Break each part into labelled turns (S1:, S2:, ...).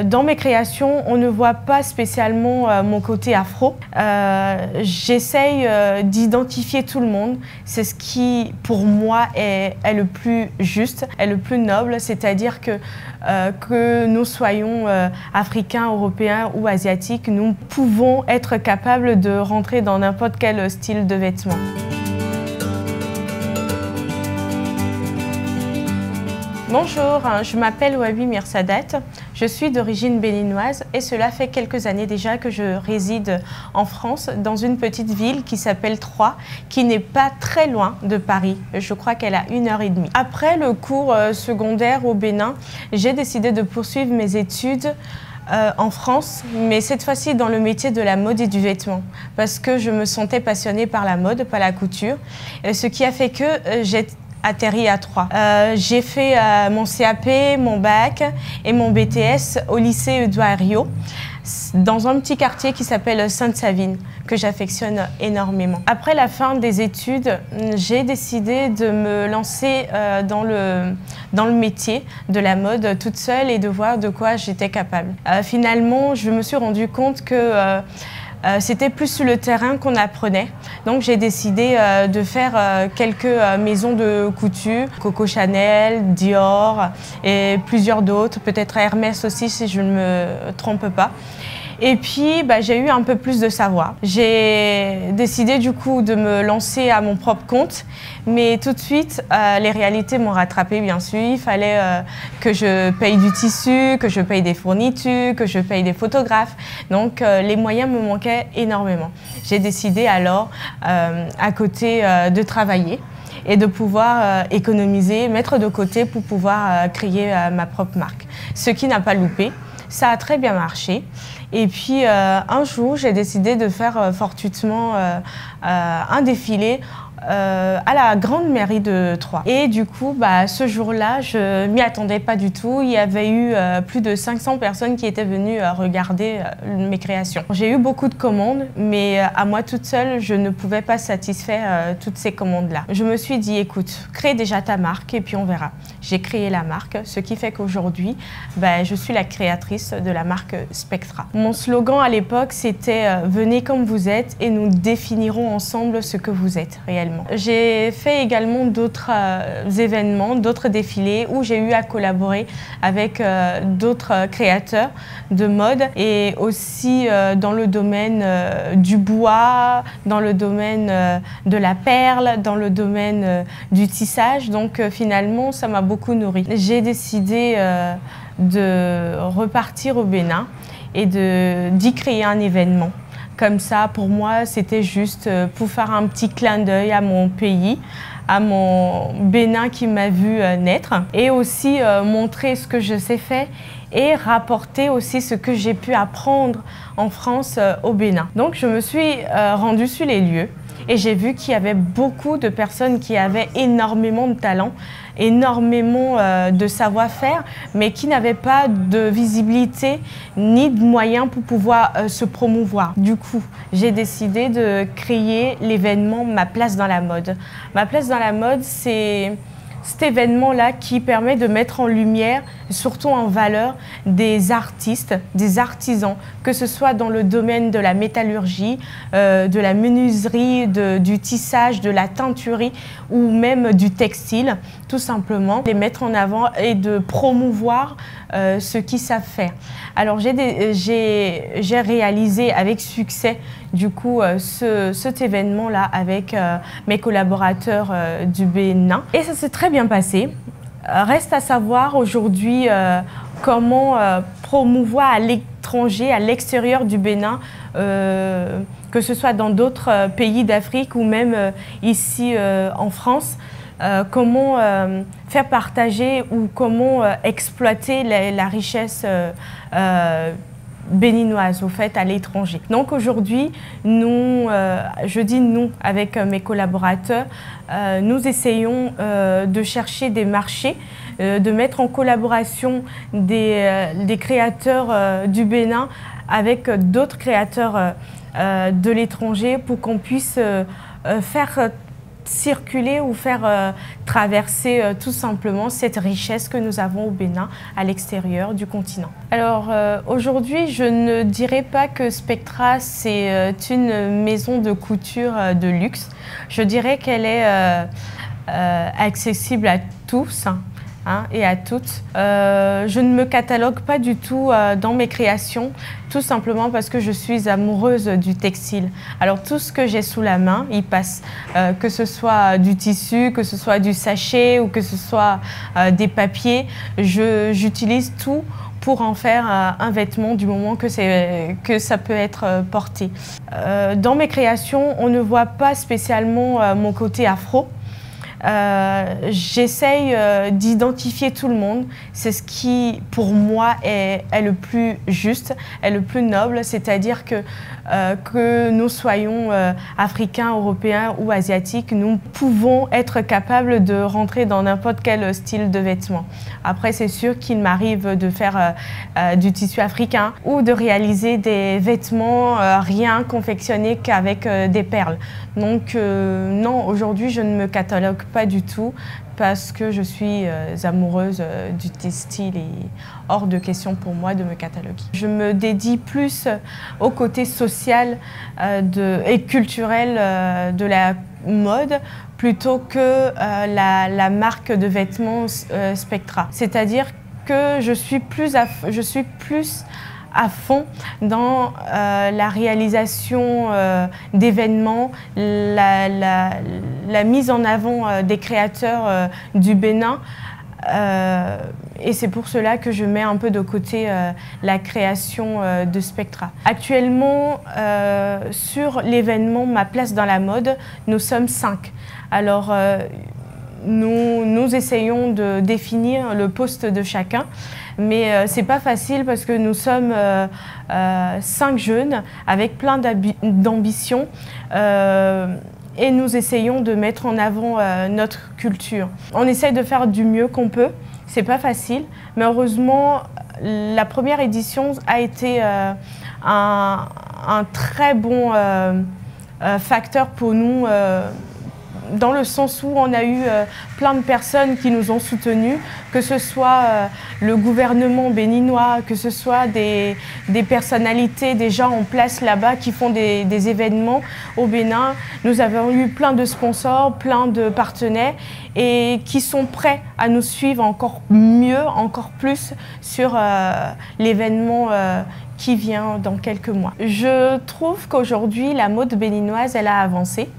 S1: Dans mes créations, on ne voit pas spécialement mon côté afro. J'essaye d'identifier tout le monde. C'est ce qui, pour moi, est le plus juste, est le plus noble. C'est-à-dire que nous soyons africains, européens ou asiatiques, nous pouvons être capables de rentrer dans n'importe quel style de vêtements. Bonjour, je m'appelle Wabi Mirsadat, je suis d'origine béninoise et cela fait quelques années déjà que je réside en France dans une petite ville qui s'appelle Troyes, qui n'est pas très loin de Paris. Je crois qu'elle a 1h30. Après le cours secondaire au Bénin, j'ai décidé de poursuivre mes études en France, mais cette fois-ci dans le métier de la mode et du vêtement, parce que je me sentais passionnée par la mode, par la couture, ce qui a fait que j'ai atterri à Troyes. J'ai fait mon CAP, mon bac et mon BTS au lycée Édouard Herriot, dans un petit quartier qui s'appelle Sainte-Savine, que j'affectionne énormément. Après la fin des études, j'ai décidé de me lancer dans le métier de la mode toute seule et de voir de quoi j'étais capable. Finalement, je me suis rendu compte que c'était plus sur le terrain qu'on apprenait. Donc j'ai décidé de faire quelques maisons de couture, Coco Chanel, Dior et plusieurs d'autres, peut-être Hermès aussi si je ne me trompe pas. Et puis, j'ai eu un peu plus de savoir. J'ai décidé du coup de me lancer à mon propre compte, mais tout de suite, les réalités m'ont rattrapée, bien sûr. Il fallait que je paye du tissu, que je paye des fournitures, que je paye des photographes. Donc, les moyens me manquaient énormément. J'ai décidé alors, à côté, de travailler et de pouvoir économiser, mettre de côté pour pouvoir créer ma propre marque. Ce qui n'a pas loupé. Ça a très bien marché. Et puis un jour, j'ai décidé de faire fortuitement un défilé à la grande mairie de Troyes. Et du coup, ce jour-là, je m'y attendais pas du tout. Il y avait eu plus de 500 personnes qui étaient venues regarder mes créations. J'ai eu beaucoup de commandes, mais à moi toute seule, je ne pouvais pas satisfaire toutes ces commandes-là. Je me suis dit, écoute, crée déjà ta marque et puis on verra. J'ai créé la marque, ce qui fait qu'aujourd'hui, je suis la créatrice de la marque Spectra. Mon slogan à l'époque, c'était « Venez comme vous êtes et nous définirons ensemble ce que vous êtes réellement ». J'ai fait également d'autres événements, d'autres défilés où j'ai eu à collaborer avec d'autres créateurs de mode et aussi dans le domaine du bois, dans le domaine de la perle, dans le domaine du tissage. Donc finalement, ça m'a beaucoup nourri. J'ai décidé de repartir au Bénin et d'y créer un événement. Comme ça, pour moi, c'était juste pour faire un petit clin d'œil à mon pays, à mon Bénin qui m'a vu naître et aussi montrer ce que je sais faire et rapporter aussi ce que j'ai pu apprendre en France au Bénin. Donc, je me suis rendue sur les lieux et j'ai vu qu'il y avait beaucoup de personnes qui avaient énormément de talent, énormément de savoir-faire, mais qui n'avaient pas de visibilité ni de moyens pour pouvoir se promouvoir. Du coup, j'ai décidé de créer l'événement Ma place dans la mode. Ma place dans la mode, c'est cet événement-là qui permet de mettre en lumière, surtout en valeur, des artistes, des artisans, que ce soit dans le domaine de la métallurgie, de la menuiserie, du tissage, de la teinturerie ou même du textile, tout simplement. Les mettre en avant et de promouvoir ce qu'ils savent faire. Alors j'ai réalisé avec succès du coup cet événement-là avec mes collaborateurs du Bénin et ça s'est très bien passé. Reste à savoir aujourd'hui comment promouvoir à l'étranger, à l'extérieur du Bénin, que ce soit dans d'autres pays d'Afrique ou même ici en France, comment faire partager ou comment exploiter la richesse béninoise au fait à l'étranger. Donc aujourd'hui, nous, je dis nous avec mes collaborateurs, nous essayons de chercher des marchés, de mettre en collaboration des créateurs du Bénin avec d'autres créateurs de l'étranger pour qu'on puisse faire circuler ou faire traverser tout simplement cette richesse que nous avons au Bénin à l'extérieur du continent. Alors aujourd'hui, je ne dirais pas que Spectra c'est une maison de couture de luxe. Je dirais qu'elle est accessible à tous. Et à toutes. Je ne me catalogue pas du tout dans mes créations, tout simplement parce que je suis amoureuse du textile. Alors tout ce que j'ai sous la main, il passe, que ce soit du tissu, que ce soit du sachet ou que ce soit des papiers, j'utilise tout pour en faire un vêtement du moment que ça peut être porté. Dans mes créations, on ne voit pas spécialement mon côté afro. J'essaye d'identifier tout le monde. C'est ce qui, pour moi, est le plus juste, est le plus noble. C'est-à-dire que nous soyons africains, européens ou asiatiques, nous pouvons être capables de rentrer dans n'importe quel style de vêtement. Après, c'est sûr qu'il m'arrive de faire du tissu africain ou de réaliser des vêtements rien confectionnés qu'avec des perles. Donc non, aujourd'hui, je ne me catalogue pas du tout parce que je suis amoureuse du textile et hors de question pour moi de me cataloguer. Je me dédie plus au côté social et culturel de la mode plutôt que la marque de vêtements Spectra. C'est-à-dire que je suis plus à fond dans la réalisation d'événements, la mise en avant des créateurs du Bénin. Et c'est pour cela que je mets un peu de côté la création de Spectra. Actuellement, sur l'événement Ma place dans la mode, nous sommes 5. Alors, nous essayons de définir le poste de chacun, mais c'est pas facile parce que nous sommes 5 jeunes avec plein d'ambition et nous essayons de mettre en avant notre culture. On essaye de faire du mieux qu'on peut, c'est pas facile, mais heureusement la première édition a été un très bon facteur pour nous. Dans le sens où on a eu plein de personnes qui nous ont soutenus, que ce soit le gouvernement béninois, que ce soit des personnalités, des gens en place là-bas qui font des événements au Bénin. Nous avons eu plein de sponsors, plein de partenaires et qui sont prêts à nous suivre encore mieux, encore plus sur l'événement qui vient dans quelques mois. Je trouve qu'aujourd'hui, la mode béninoise, elle a avancé.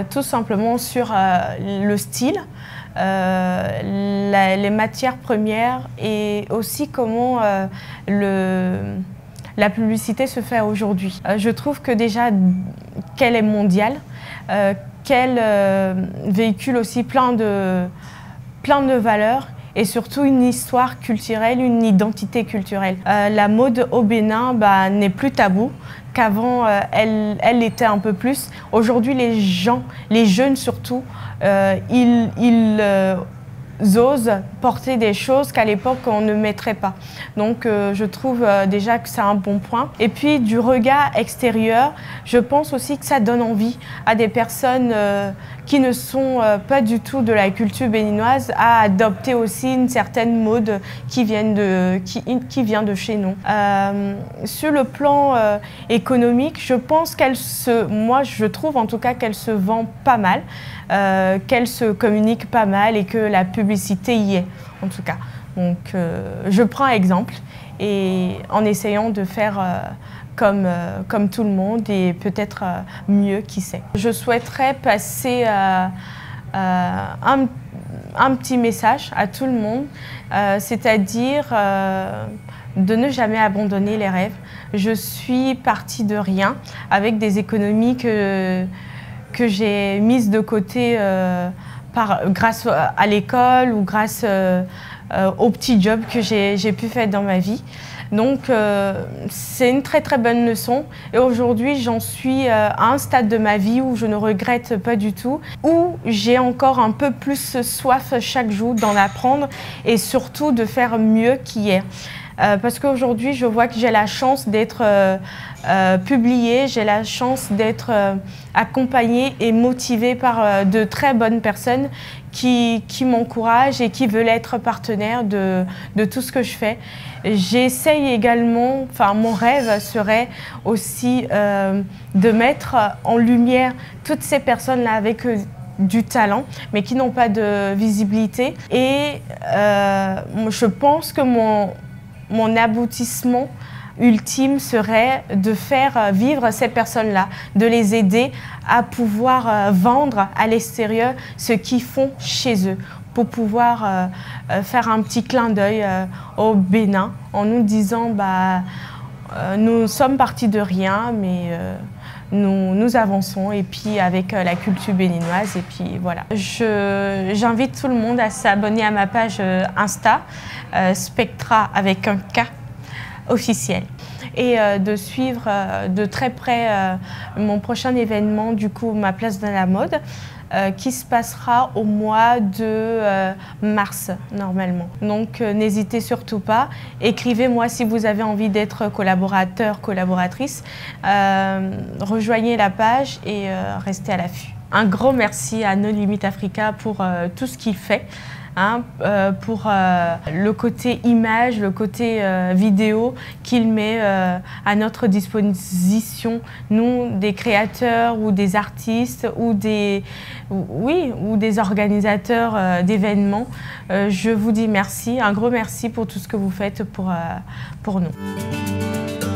S1: Tout simplement sur le style, les matières premières et aussi comment la publicité se fait aujourd'hui. Je trouve que déjà qu'elle est mondiale, qu'elle véhicule aussi plein de valeurs et surtout une histoire culturelle, une identité culturelle. La mode au Bénin n'est plus tabou qu'avant elle l'était un peu plus. Aujourd'hui les jeunes surtout, ils osent porter des choses qu'à l'époque on ne mettrait pas. Donc je trouve déjà que c'est un bon point. Et puis du regard extérieur, je pense aussi que ça donne envie à des personnes qui ne sont pas du tout de la culture béninoise à adopter aussi une certaine mode qui vient de chez nous. Sur le plan économique, je pense moi je trouve en tout cas qu'elle se vend pas mal, qu'elle se communique pas mal et que la publicité y est en tout cas. Donc je prends exemple et en essayant de faire comme tout le monde et peut-être mieux, qui sait. Je souhaiterais passer un petit message à tout le monde, c'est-à-dire de ne jamais abandonner les rêves. Je suis partie de rien avec des économies que j'ai mises de côté grâce à l'école ou grâce aux petits jobs que j'ai pu faire dans ma vie. Donc c'est une très très bonne leçon et aujourd'hui j'en suis à un stade de ma vie où je ne regrette pas du tout, où j'ai encore un peu plus soif chaque jour d'en apprendre et surtout de faire mieux qu'hier. parce qu'aujourd'hui, je vois que j'ai la chance d'être publiée, j'ai la chance d'être accompagnée et motivée par de très bonnes personnes qui m'encouragent et qui veulent être partenaires de tout ce que je fais. J'essaye également, enfin mon rêve serait aussi de mettre en lumière toutes ces personnes-là avec du talent, mais qui n'ont pas de visibilité. Et je pense que mon aboutissement ultime serait de faire vivre ces personnes-là, de les aider à pouvoir vendre à l'extérieur ce qu'ils font chez eux, pour pouvoir faire un petit clin d'œil au Bénin en nous disant nous sommes partis de rien, mais nous avançons, et puis avec la culture béninoise, et puis voilà. J'invite tout le monde à s'abonner à ma page Insta, Spectra avec un K officiel, et de suivre de très près mon prochain événement, du coup ma place de la mode, qui se passera au mois de mars normalement. Donc n'hésitez surtout pas, écrivez-moi si vous avez envie d'être collaborateur, collaboratrice, rejoignez la page et restez à l'affût. Un gros merci à No Limit Africa pour tout ce qu'il fait. Pour le côté image, le côté vidéo qu'il met à notre disposition, nous, des créateurs ou des artistes ou des organisateurs d'événements. Je vous dis merci, un gros merci pour tout ce que vous faites pour nous.